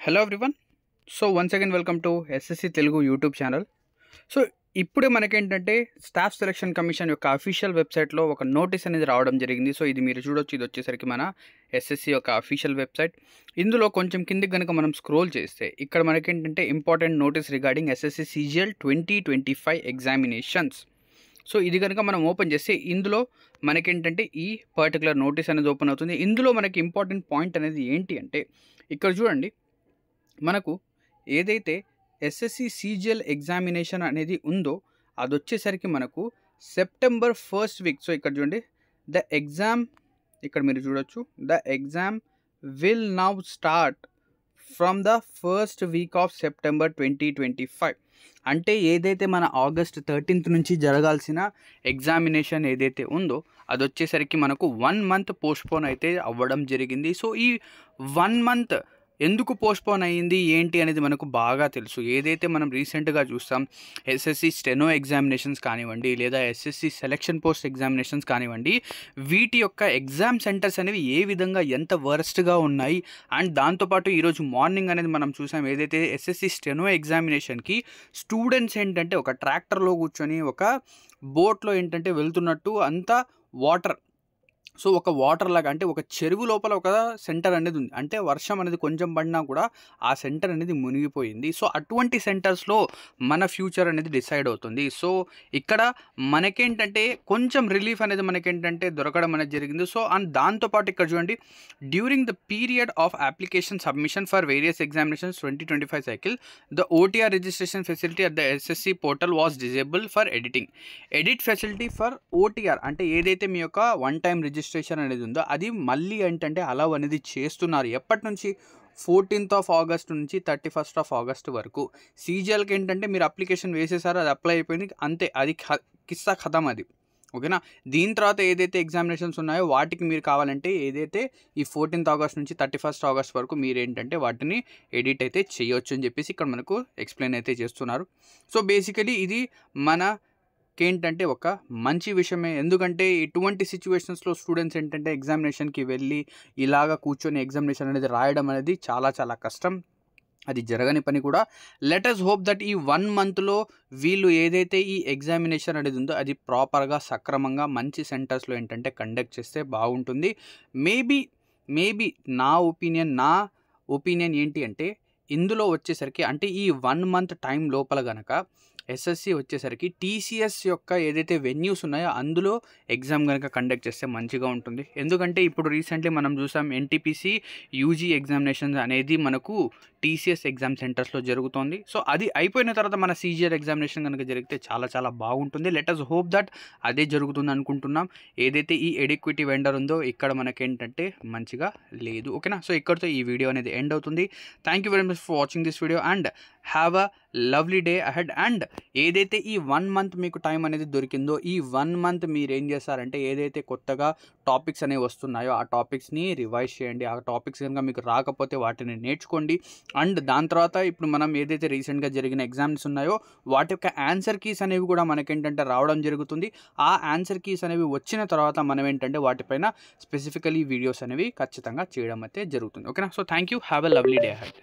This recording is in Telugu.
Hello everyone. So once again welcome to SSC Telugu YouTube channel. So ఇప్పుడే మనకేంటంటే స్టాఫ్ సెలక్షన్ కమిషన్ యొక్క అఫీషియల్ వెబ్సైట్లో ఒక నోటీస్ అనేది రావడం జరిగింది. సో ఇది మీరు చూడొచ్చు, ఇది వచ్చేసరికి మన ఎస్ఎస్సి యొక్క అఫీషియల్ వెబ్సైట్. ఇందులో కొంచెం కిందికి కనుక మనం స్క్రోల్ చేస్తే ఇక్కడ మనకేంటంటే important notice regarding SSC CGL 2025 examinations. So ఇది కనుక మనం ఓపెన్ చేస్తే ఇందులో మనకేంటంటే ఈ పర్టికులర్ నోటీస్ అనేది ఓపెన్ అవుతుంది. ఇందులో మనకి ఇంపార్టెంట్ పాయింట్ అనేది ఏంటి అంటే ఇక్కడ చూడండి, మనకు ఏదైతే ఎస్ఎస్సి CGL ఎగ్జామినేషన్ అనేది ఉందో అది వచ్చేసరికి మనకు సెప్టెంబర్ 1st వీక్. సో ఇక్కడ చూడండి, ద ఎగ్జామ్, ఇక్కడ మీరు చూడొచ్చు, the exam will now start from the first week off September 2025. అంటే ఏదైతే మన ఆగస్ట్ 13th నుంచి జరగాల్సిన ఎగ్జామినేషన్ ఏదైతే ఉందో అది వచ్చేసరికి మనకు 1 month పోస్ట్పోన్ అయితే అవ్వడం జరిగింది. సో ఈ 1 month ఎందుకు పోస్ట్పోన్ అయ్యింది ఏంటి అనేది మనకు బాగా తెలుసు. ఏదైతే మనం రీసెంట్గా చూస్తాం ఎస్ఎస్సి స్టెనో ఎగ్జామినేషన్స్ కానివ్వండి, లేదా ఎస్ఎస్సి సెలక్షన్ పోస్ట్ ఎగ్జామినేషన్స్ కానివ్వండి, వీటి యొక్క ఎగ్జామ్ సెంటర్స్ అనేవి ఏ విధంగా ఎంత వర్స్ట్గా ఉన్నాయి. అండ్ దాంతోపాటు ఈరోజు మార్నింగ్ అనేది మనం చూసాం, ఏదైతే ఎస్ఎస్సి స్టెనో ఎగ్జామినేషన్కి స్టూడెంట్స్ ఏంటంటే ఒక ట్రాక్టర్లో కూర్చొని ఒక బోట్లో ఏంటంటే వెళ్తున్నట్టు అంతా వాటర్, సో ఒక వాటర్ లాగా అంటే ఒక చెరువు లోపల ఒక సెంటర్ అనేది ఉంది. అంటే వర్షం అనేది కొంచెం పడినా కూడా ఆ సెంటర్ అనేది మునిగిపోయింది. సో అటువంటి సెంటర్స్లో మన ఫ్యూచర్ అనేది డిసైడ్ అవుతుంది. సో ఇక్కడ మనకేంటంటే కొంచెం రిలీఫ్ అనేది మనకేంటంటే దొరకడం అనేది జరిగింది. సో అండ్ దాంతోపాటు ఇక్కడ చూడండి, during the period of application submission for various examinations 2025 cycle the OTR registration facility at the SSC portal was disable for edit facility for OTR. అంటే ఏదైతే మీ యొక్క వన్ టైం రిజిస్ట్రేషన్ అనేది ఉందో అది మళ్ళీ ఏంటంటే అలౌ అనేది చేస్తున్నారు. ఎప్పటి నుంచి? 14th of August నుంచి 31st of August వరకు. CGLకి ఏంటంటే మీరు అప్లికేషన్ వేసేసారో అది అప్లై అయిపోయింది, అంతే, అది కిస్సా ఖతం అది, ఓకేనా. దీని తర్వాత ఏదైతే ఎగ్జామినేషన్స్ ఉన్నాయో వాటికి మీరు కావాలంటే ఏదైతే ఈ 14th August నుంచి 31st August వరకు మీరు ఏంటంటే వాటిని ఎడిట్ అయితే చేయొచ్చు అని చెప్పేసి ఇక్కడ మనకు ఎక్స్ప్లెయిన్ అయితే చేస్తున్నారు. సో బేసికలీ ఇది మన ఏంటంటే ఒక మంచి విషయమే. ఎందుకంటే ఇటువంటి సిచ్యువేషన్స్లో స్టూడెంట్స్ ఏంటంటే ఎగ్జామినేషన్కి వెళ్ళి ఇలాగ కూర్చొని ఎగ్జామినేషన్ అనేది రాయడం అనేది చాలా కష్టం, అది జరగని పని కూడా. లెట్ us హోప్ దట్ ఈ 1 monthలో వీళ్ళు ఏదైతే ఈ ఎగ్జామినేషన్ అనేది ఉందో అది ప్రాపర్గా సక్రమంగా మంచి సెంటర్స్లో ఏంటంటే కండక్ట్ చేస్తే బాగుంటుంది. మేబీ నా ఒపీనియన్ ఏంటి అంటే ఇందులో వచ్చేసరికి అంటే ఈ 1 month టైం లోపల గనక ఎస్ఎస్సి వచ్చేసరికి TCS యొక్క ఏదైతే వెన్యూస్ ఉన్నాయో అందులో ఎగ్జామ్ కనుక కండక్ట్ చేస్తే మంచిగా ఉంటుంది. ఎందుకంటే ఇప్పుడు రీసెంట్లీ మనం చూసాం NTPC UG ఎగ్జామినేషన్స్ అనేది మనకు TCS ఎగ్జామ్ సెంటర్స్లో జరుగుతోంది. సో అది అయిపోయిన తర్వాత మన CGL ఎగ్జామినేషన్ కనుక జరిగితే చాలా బాగుంటుంది. లెట్ us హోప్ దట్ అదే జరుగుతుంది అనుకుంటున్నాం. ఏదైతే ఈ ఎడిక్విటీ వెండర్ ఉందో ఇక్కడ మనకేంటంటే మంచిగా లేదు, ఓకేనా. సో ఇక్కడితో ఈ వీడియో అనేది ఎండ్ అవుతుంది. Thank you very much for watching this video and have a lovely day ahead. And ఏదైతే ఈ 1 month మీకు టైం అనేది దొరికిందో ఈ 1 month మీరు ఏం చేస్తారంటే ఏదైతే కొత్తగా టాపిక్స్ అనేవి వస్తున్నాయో ఆ టాపిక్స్ని రివైజ్ చేయండి. ఆ టాపిక్స్ కనుక మీకు రాకపోతే వాటిని నేర్చుకోండి. అండ్ దాని తర్వాత ఇప్పుడు మనం ఏదైతే రీసెంట్గా జరిగిన ఎగ్జామ్స్ ఉన్నాయో వాటి యొక్క ఆన్సర్ కీస్ అనేవి కూడా మనకేంటంటే రావడం జరుగుతుంది. ఆ ఆన్సర్ కీస్ అనేవి వచ్చిన తర్వాత మనం ఏంటంటే వాటిపైన స్పెసిఫికలీ వీడియోస్ అనేవి ఖచ్చితంగా చేయడం అయితే జరుగుతుంది, ఓకేనా. So thank you, have a lovely day ahead.